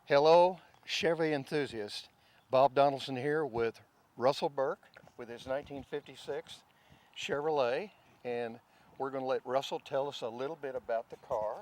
Hello, Chevy enthusiast. Bob Donaldson here with Russell Burke with his 1956 Chevrolet, and we're going to let Russell tell us a little bit about the car.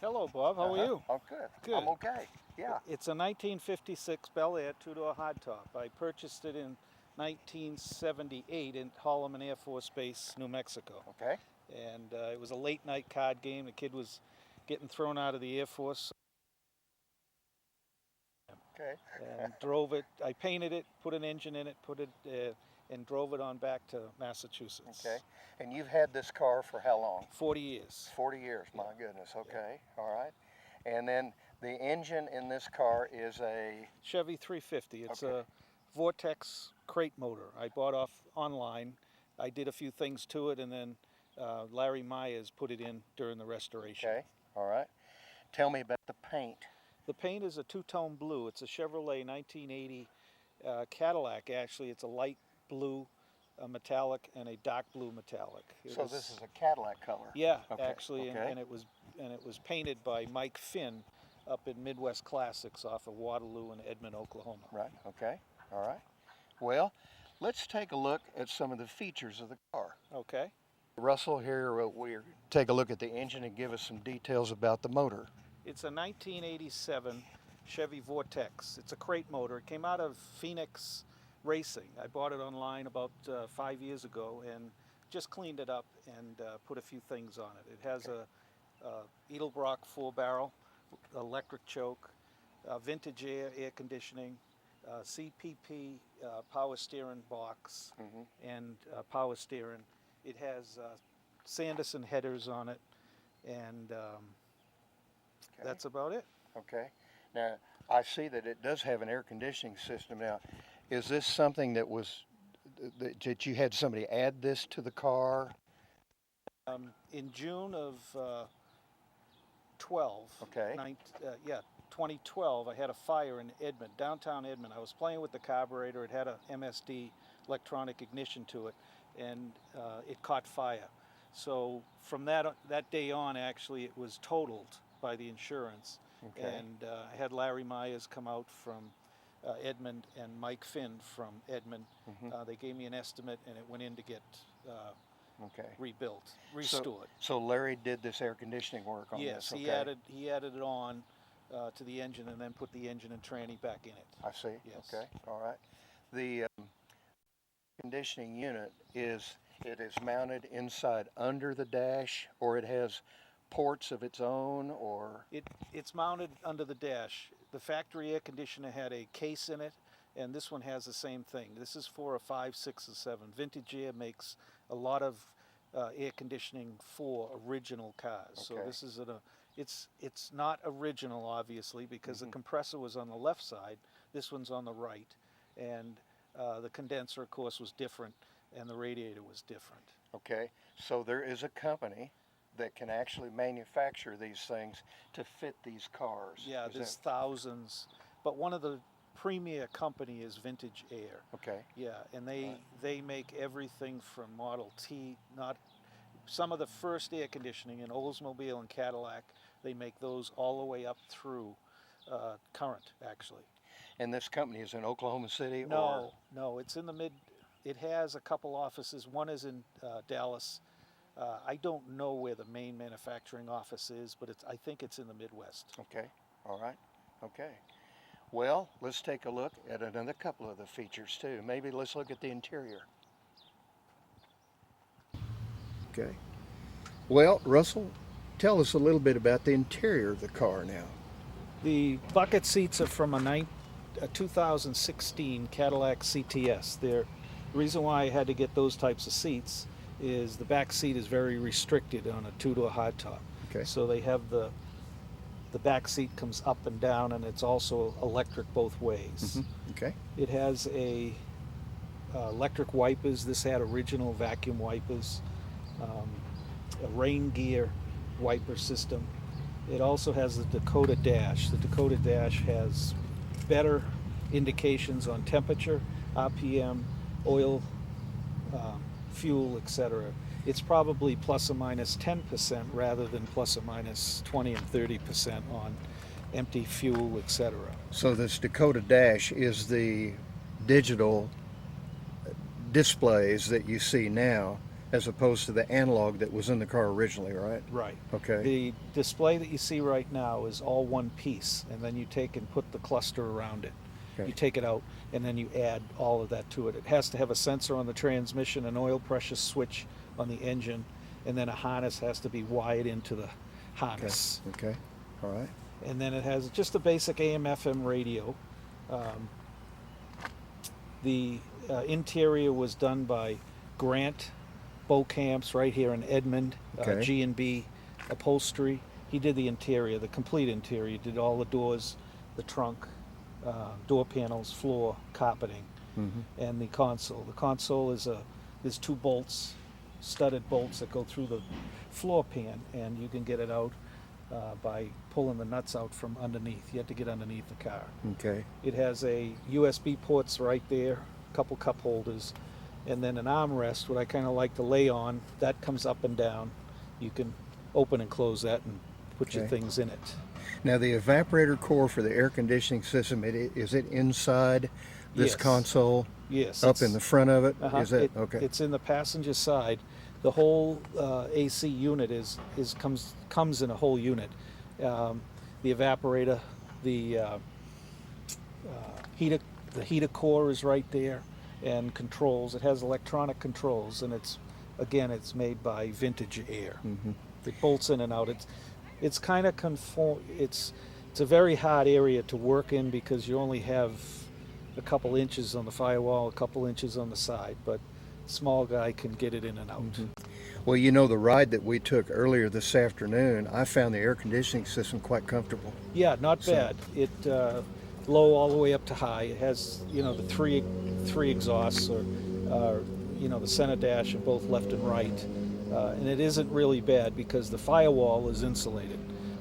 Hello, Bob. How are you? I'm good. Good. I'm okay. Yeah. It's a 1956 Bel Air two-door hardtop. I purchased it in 1978 in Holloman Air Force Base, New Mexico. Okay. And it was a late-night card game. The kid was getting thrown out of the Air Force. Okay. And drove it. I painted it, put an engine in it, and drove it on back to Massachusetts. Okay. And you've had this car for how long? 40 years. 40 years. My goodness. Okay. All right. And then the engine in this car is a Chevy 350. It's Okay. a Vortex crate motor. I bought off online. I did a few things to it, and then Larry Myers put it in during the restoration. Okay. All right. Tell me about the paint. The paint is a two-tone blue. It's a Chevrolet 1980 Cadillac, actually. It's a light blue metallic and a dark blue metallic. So this is a Cadillac color. Yeah, Okay, actually, okay. and it was painted by Mike Finn up in Midwest Classics off of Waterloo in Edmond, Oklahoma. Right. Okay. All right. Well, let's take a look at some of the features of the car. Okay. Russell, here we'll take a look at the engine and give us some details about the motor. It's a 1987 Chevy Vortex. It's a crate motor. It came out of Phoenix Racing. I bought it online about 5 years ago and just cleaned it up and put a few things on it. It has a Edelbrock 4-barrel, electric choke, vintage air conditioning, CPP power steering box, and power steering. It has Sanderson headers on it, and Okay. that's about it. Okay. Now, I see that it does have an air conditioning system. Now, is this something that you had somebody add this to the car? In June of 12, Okay. 2012, I had a fire in Edmond, downtown Edmond. I was playing with the carburetor. It had a MSD electronic ignition to it, and it caught fire. So from that day on, actually, it was totaled by the insurance. Okay. And I had Larry Myers come out from Edmond and Mike Finn from Edmond. They gave me an estimate, and it went in to get Okay. rebuilt, restored. So Larry did this air conditioning work on Yes, this. he added it on to the engine and then put the engine and tranny back in it. I see. Yes. Okay. All right. The conditioning unit is mounted inside under the dash, or it has ports of its own, or It's mounted under the dash. The factory air conditioner had a case in it, and this one has the same thing. This is for a 5, 6, or 7. Vintage Air makes a lot of air conditioning for original cars. So Okay. this is it's not original, obviously, because the compressor was on the left side. This one's on the right, and the condenser, of course, was different, and the radiator was different. okay. So there is a company that can actually manufacture these things to fit these cars. Yeah, Is there's that- thousands, but one of the premier company is Vintage Air. okay. Yeah, and they make everything from Model T. Not some of the first air conditioning in Oldsmobile and Cadillac. They make those all the way up through current, actually. And this company is in Oklahoma City, or No, it's in the mid. It has a couple offices. One is in Dallas. I don't know where the main manufacturing office is, but I think it's in the Midwest. okay. All right. Okay. Well, let's take a look at another couple of the features too. Maybe let's look at the interior. Okay. Well, Russell, tell us a little bit about the interior of the car now. The bucket seats are from a 2016 Cadillac CTS. The reason why I had to get those types of seats is the back seat is very restricted on a two-door hardtop. Okay. So they have the back seat comes up and down, and it's also electric both ways. Okay. It has a electric wipers. This had original vacuum wipers, a rain gear wiper system. It also has the Dakota dash. The Dakota dash has better indications on temperature, RPM, oil, fuel, etc. It's probably plus or minus 10% rather than plus or minus 20 and 30% on empty fuel, etc. So this Dakota Dash is the digital displays that you see now, as opposed to the analog that was in the car originally, right? Right. Okay. The display that you see right now is all one piece, and then you take and put the cluster around it. Okay. You take it out, and then you add all of that to it. It has to have a sensor on the transmission, an oil pressure switch on the engine, and then a harness has to be wired into the harness. Okay. All right. And then it has just a basic AM/FM radio. The interior was done by Grant Bocamps right here in Edmond, Okay. G&B Upholstery. He did the interior, the complete interior. He did all the doors, the trunk, door panels, floor, carpeting, and the console. The console is there's two bolts, studded bolts that go through the floor pan, and you can get it out by pulling the nuts out from underneath. You have to get underneath the car. Okay. It has a USB ports right there, a couple cup holders, and then an armrest, what I kind of like to lay on. That comes up and down. You can open and close that and put your Okay. things in it. Now the evaporator core for the air conditioning system, is it inside this Yes. console? Yes. Up in the front of it? Uh-huh. Is it? Okay. It's in the passenger side. The whole AC unit comes in a whole unit. The evaporator, the heater core is right there, and controls. It has electronic controls, and it's made by Vintage Air. It bolts in and out. It's kind of it's a very hard area to work in because you only have a couple inches on the firewall, a couple inches on the side, but small guy can get it in and out. Well, you know, the ride that we took earlier this afternoon, I found the air conditioning system quite comfortable. Yeah, not So- bad. It low all the way up to high. It has the three exhausts, or the center dash are both left and right, and it isn't really bad because the firewall is insulated.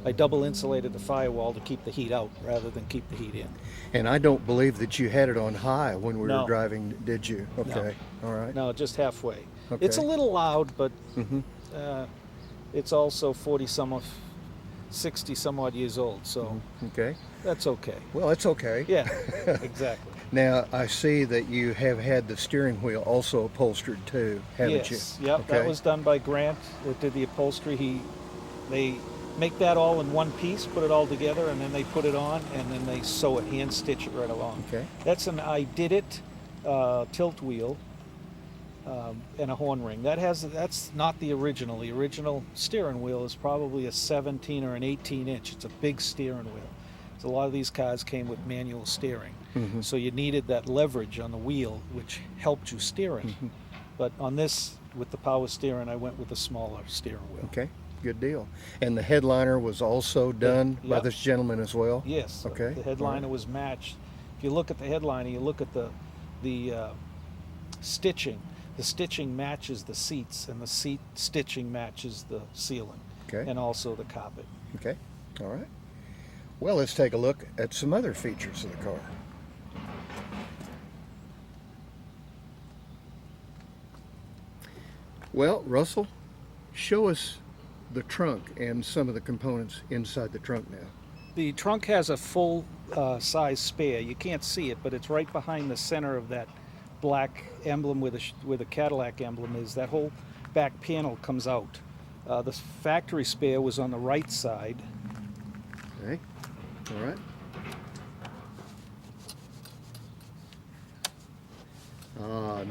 I double insulated the firewall to keep the heat out rather than keep the heat in. And I don't believe that you had it on high when we No. were driving, did you? Okay. All right. No, just halfway. Okay. It's a little loud, but Mhm. it's also 60 some odd years old, so Okay. that's okay. Well, it's okay. Yeah, exactly. Now, I see that you have had the steering wheel also upholstered too, haven't Yes, you? yep, that Okay. was done by Grant that did the upholstery. They make that all in one piece, put it all together, and then they put it on, and then they sew it, hand stitch it right along. Okay. That's an I Did It tilt wheel and a horn ring. That's not the original. The original steering wheel is probably a 17 or an 18 inch. It's a big steering wheel. So a lot of these cars came with manual steering. So you needed that leverage on the wheel, which helped you steer it. But on this, with the power steering, I went with a smaller steering wheel. Okay. Good deal. And the headliner was also done by yep. this gentleman as well? Yes. Okay. The headliner was matched. If you look at the headliner, you look at the stitching. The stitching matches the seats, and the seat stitching matches the ceiling, Okay. and also the carpet. Okay. All right. Well, let's take a look at some other features of the car. Well, Russell, show us the trunk and some of the components inside the trunk now. The trunk has a full size spare. You can't see it, but it's right behind the center of that black emblem where the Cadillac emblem is. That whole back panel comes out. The factory spare was on the right side. Okay. All right.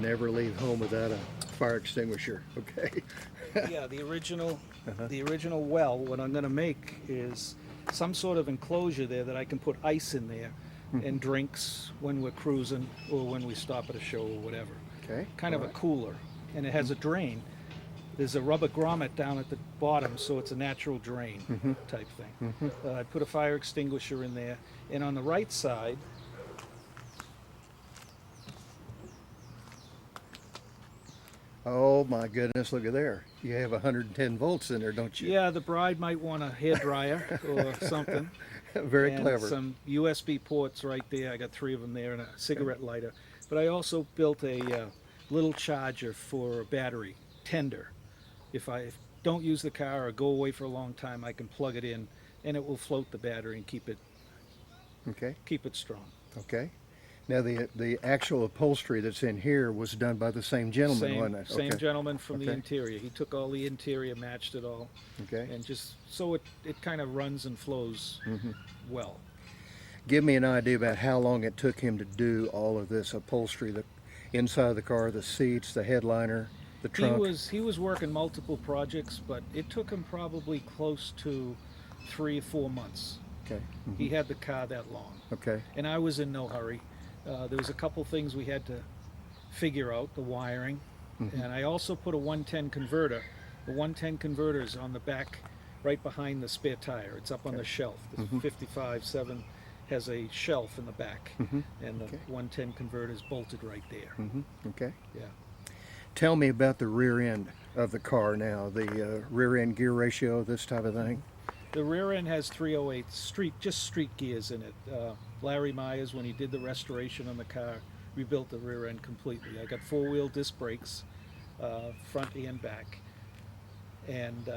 Never leave home without a fire extinguisher. Okay. Yeah, the original well, what I'm going to make is some sort of enclosure there that I can put ice in there and drinks when we're cruising or when we stop at a show or whatever. Okay. Kind of all a right. cooler, and it has a drain. There's a rubber grommet down at the bottom, so it's a natural drain type thing. I put a fire extinguisher in there, and on the right side, Oh my goodness, look at there. You have 110 volts in there, don't you? yeah, the bride might want a hair dryer or something. Very and clever. some USB ports right there. I got 3 of them there, and a cigarette lighter. But I also built a little charger for a battery tender. If I don't use the car or go away for a long time, I can plug it in, and it will float the battery and keep it Okay. keep it strong. Okay. Now the actual upholstery that's in here was done by the same gentleman, Same, wasn't it? same Okay. gentleman from the Okay. interior. He took all the interior, matched it all, Okay. and just so it kind of runs and flows well. Give me an idea about how long it took him to do all of this upholstery, the inside of the car, the seats, the headliner, the trunk. He was working multiple projects, but it took him probably close to 3 or 4 months. Okay. He had the car that long, Okay. and I was in no hurry. There was a couple things we had to figure out, the wiring, and I also put a 110 converter. The 110 converter is on the back, right behind the spare tire. It's up on the shelf. The 55.7 has a shelf in the back, and the 110 converter is bolted right there. Okay. Yeah. Tell me about the rear end of the car now, the rear end gear ratio, this type of thing. The rear end has 308 street gears in it. Larry Myers, when he did the restoration on the car, rebuilt the rear end completely. I got 4-wheel disc brakes, front and back, and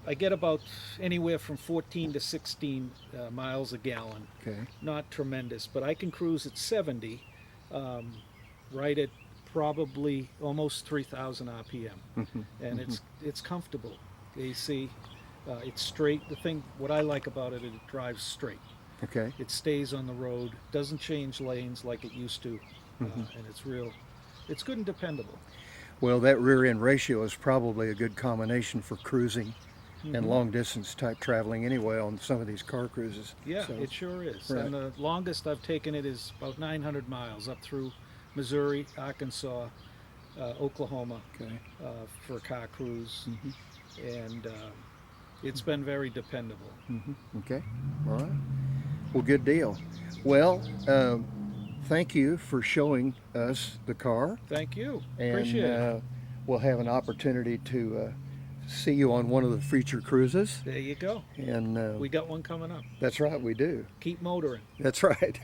I get about anywhere from 14 to 16 miles a gallon. Okay. Not tremendous, but I can cruise at 70, right at probably almost 3,000 RPM, and it's comfortable. AC, it's straight. What I like about it, it drives straight. Okay. It stays on the road, doesn't change lanes like it used to, and it's good and dependable. Well, that rear end ratio is probably a good combination for cruising and long distance type traveling anyway on some of these car cruises. Yeah, So, it sure is. right. And the longest I've taken it is about 900 miles up through Missouri, Arkansas, Oklahoma Okay. for a car cruise, and it's been very dependable. Okay. All right. Well, good deal. Well, thank you for showing us the car. Thank you. And Appreciate it. we'll have an opportunity to see you on one of the future cruises. There you go. And We got one coming up. that's right, we do. Keep motoring. That's right.